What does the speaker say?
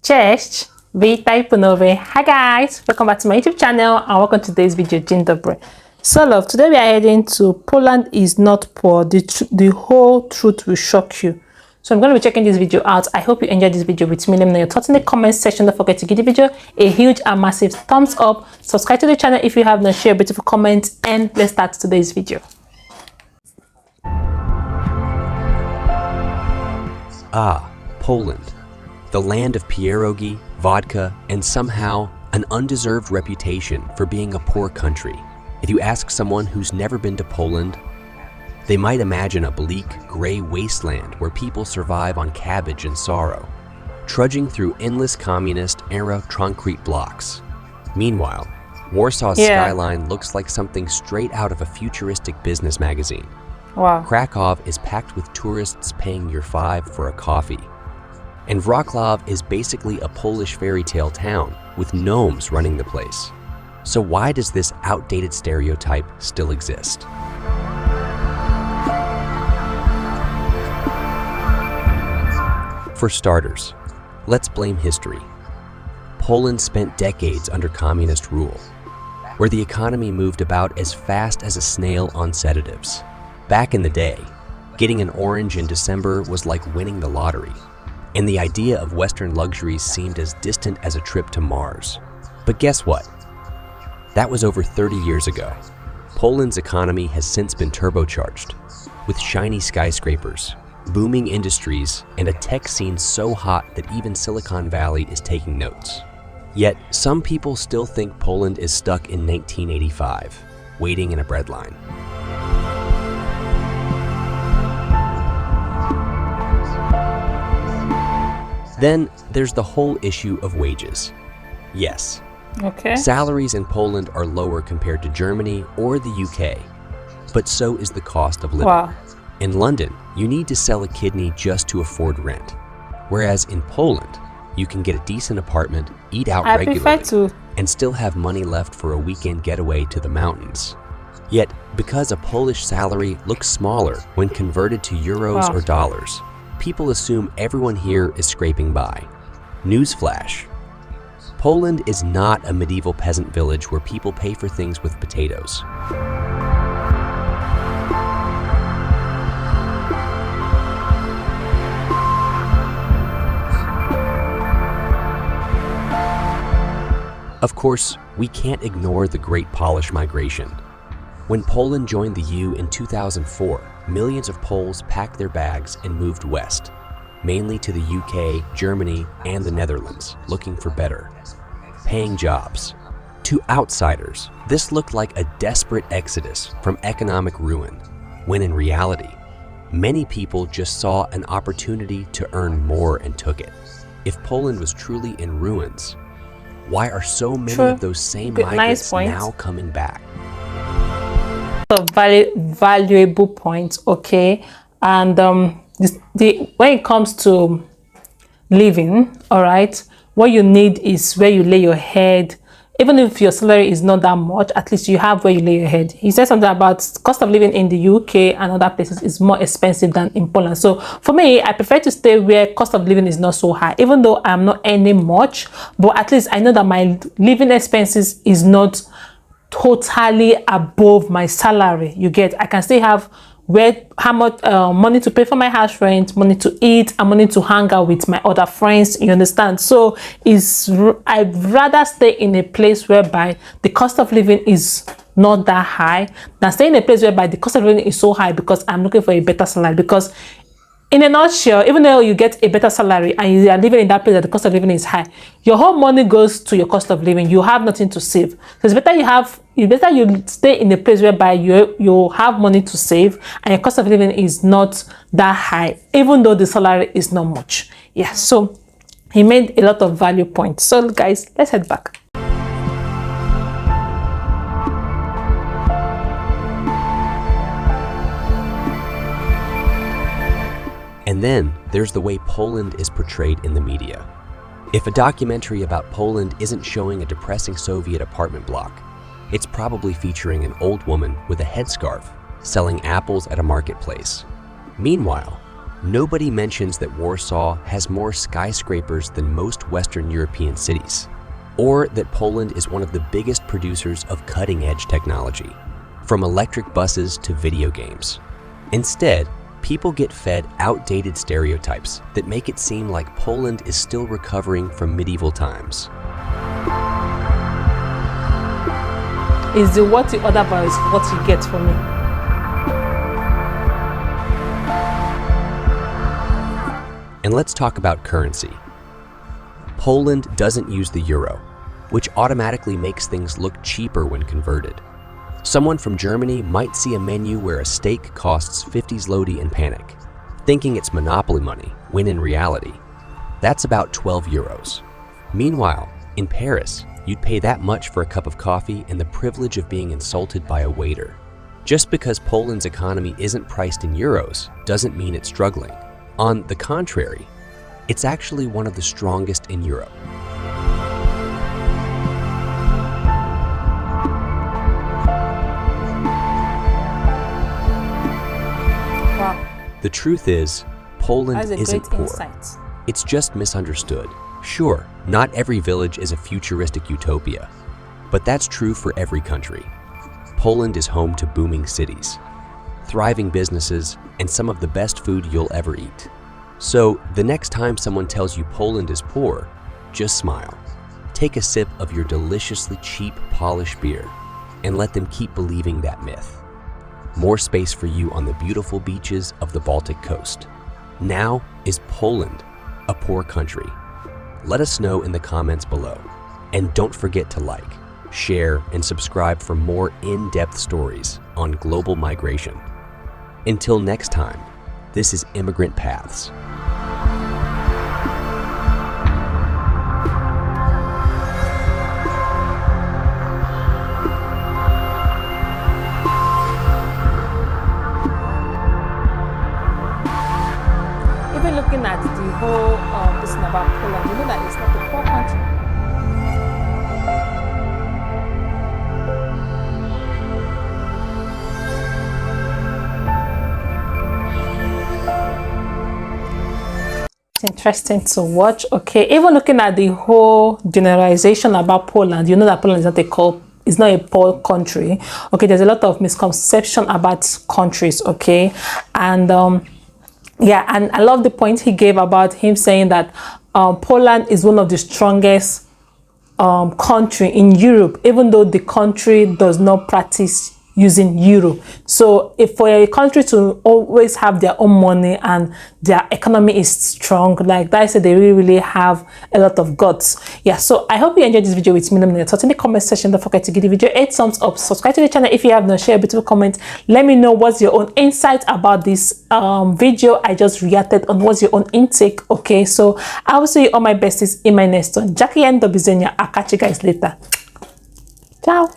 Cześć, witaj ponownie. Hi guys, welcome back to my YouTube channel and welcome to today's video. Dzień dobry. So love, today we are heading to Poland is not poor. The whole truth will shock you. So I'm going to be checking this video out. I hope you enjoyed this video with me. Let me know your thoughts in the comment section. Don't forget to give the video a huge and massive thumbs up. Subscribe to the channel if you have not. Share a beautiful comment, and let's start today's video. Poland. The land of pierogi, vodka, and somehow an undeserved reputation for being a poor country. If you ask someone who's never been to Poland, they might imagine a bleak, gray wasteland where people survive on cabbage and sorrow, trudging through endless communist-era concrete blocks. Meanwhile, Warsaw's skyline looks like something straight out of a futuristic business magazine. Wow. Krakow is packed with tourists paying your $5 for a coffee. And Wrocław is basically a Polish fairy tale town with gnomes running the place. So why does this outdated stereotype still exist? For starters, let's blame history. Poland spent decades under communist rule, where the economy moved about as fast as a snail on sedatives. Back in the day, getting an orange in December was like winning the lottery, and the idea of Western luxuries seemed as distant as a trip to Mars. But guess what? That was over 30 years ago. Poland's economy has since been turbocharged, with shiny skyscrapers, booming industries, and a tech scene so hot that even Silicon Valley is taking notes. Yet, some people still think Poland is stuck in 1985, waiting in a breadline. Then there's the whole issue of wages. Yes, salaries in Poland are lower compared to Germany or the UK, but so is the cost of living. Wow. In London, you need to sell a kidney just to afford rent, whereas in Poland, you can get a decent apartment, eat out regularly, and still have money left for a weekend getaway to the mountains. Yet, because a Polish salary looks smaller when converted to euros or dollars, people assume everyone here is scraping by. Newsflash: Poland is not a medieval peasant village where people pay for things with potatoes. Of course, we can't ignore the Great Polish Migration. When Poland joined the EU in 2004, millions of Poles packed their bags and moved west, mainly to the UK, Germany, and the Netherlands, looking for better paying jobs. To outsiders, this looked like a desperate exodus from economic ruin, when in reality, many people just saw an opportunity to earn more and took it. If Poland was truly in ruins, why are so many of those same migrants now coming back? So valuable points, okay? And when it comes to living, all right, what you need is where you lay your head. Even if your salary is not that much, at least you have where you lay your head. He said something about cost of living in the UK and other places is more expensive than in Poland. So for me, I prefer to stay where cost of living is not so high, even though I'm not earning much, but at least I know that my living expenses is not totally above my salary. You get, I can still have how much money to pay for my house rent, money to eat, and money to hang out with my other friends. You understand? So I'd rather stay in a place whereby the cost of living is not that high than stay in a place whereby the cost of living is so high because I'm looking for a better salary. Because in a nutshell, even though you get a better salary and you are living in that place that the cost of living is high, your whole money goes to your cost of living. You have nothing to save. So it's better you stay in a place whereby you have money to save and your cost of living is not that high, even though the salary is not much. Yeah, so he made a lot of value points. So guys, let's head back. And then there's the way Poland is portrayed in the media. If a documentary about Poland isn't showing a depressing Soviet apartment block, it's probably featuring an old woman with a headscarf selling apples at a marketplace. Meanwhile, nobody mentions that Warsaw has more skyscrapers than most Western European cities, or that Poland is one of the biggest producers of cutting-edge technology, from electric buses to video games. Instead, people get fed outdated stereotypes that make it seem like Poland is still recovering from medieval times. Is the what you order by is what you get from me. And let's talk about currency. Poland doesn't use the euro, which automatically makes things look cheaper when converted. Someone from Germany might see a menu where a steak costs 50 zloty and panic, thinking it's monopoly money, when in reality, that's about 12 euros. Meanwhile, in Paris, you'd pay that much for a cup of coffee and the privilege of being insulted by a waiter. Just because Poland's economy isn't priced in euros doesn't mean it's struggling. On the contrary, it's actually one of the strongest in Europe. Wow. The truth is, Poland That's a isn't great poor. insight. It's just misunderstood. Sure, not every village is a futuristic utopia, but that's true for every country. Poland is home to booming cities, thriving businesses, and some of the best food you'll ever eat. So the next time someone tells you Poland is poor, just smile. Take a sip of your deliciously cheap Polish beer and let them keep believing that myth. More space for you on the beautiful beaches of the Baltic coast. Now, is Poland a poor country? Let us know in the comments below. And don't forget to like, share, and subscribe for more in-depth stories on global migration. Until next time, this is Immigrant Paths. Even looking at the whole this thing about Poland, you know that it's not a poor country. It's interesting to watch. Okay, even looking at the whole generalization about Poland, you know that Poland is not a poor country. Okay, there's a lot of misconception about countries. Okay, and yeah, and I love the point he gave about him saying that Poland is one of the strongest country in Europe, even though the country does not practice using euro. So if for a country to always have their own money and their economy is strong like that, I said they really have a lot of guts. Yeah, so I hope you enjoyed this video with me. Let me know your thoughts in the comment section. Don't forget to give the video 8 thumbs up, subscribe to the channel if you have not, share a beautiful comment. Let me know what's your own insight about this video I just reacted on. What's your own intake? Okay, so I will see you all my besties in my next one. Jackie and Dobizenia. I'll catch you guys later. Ciao.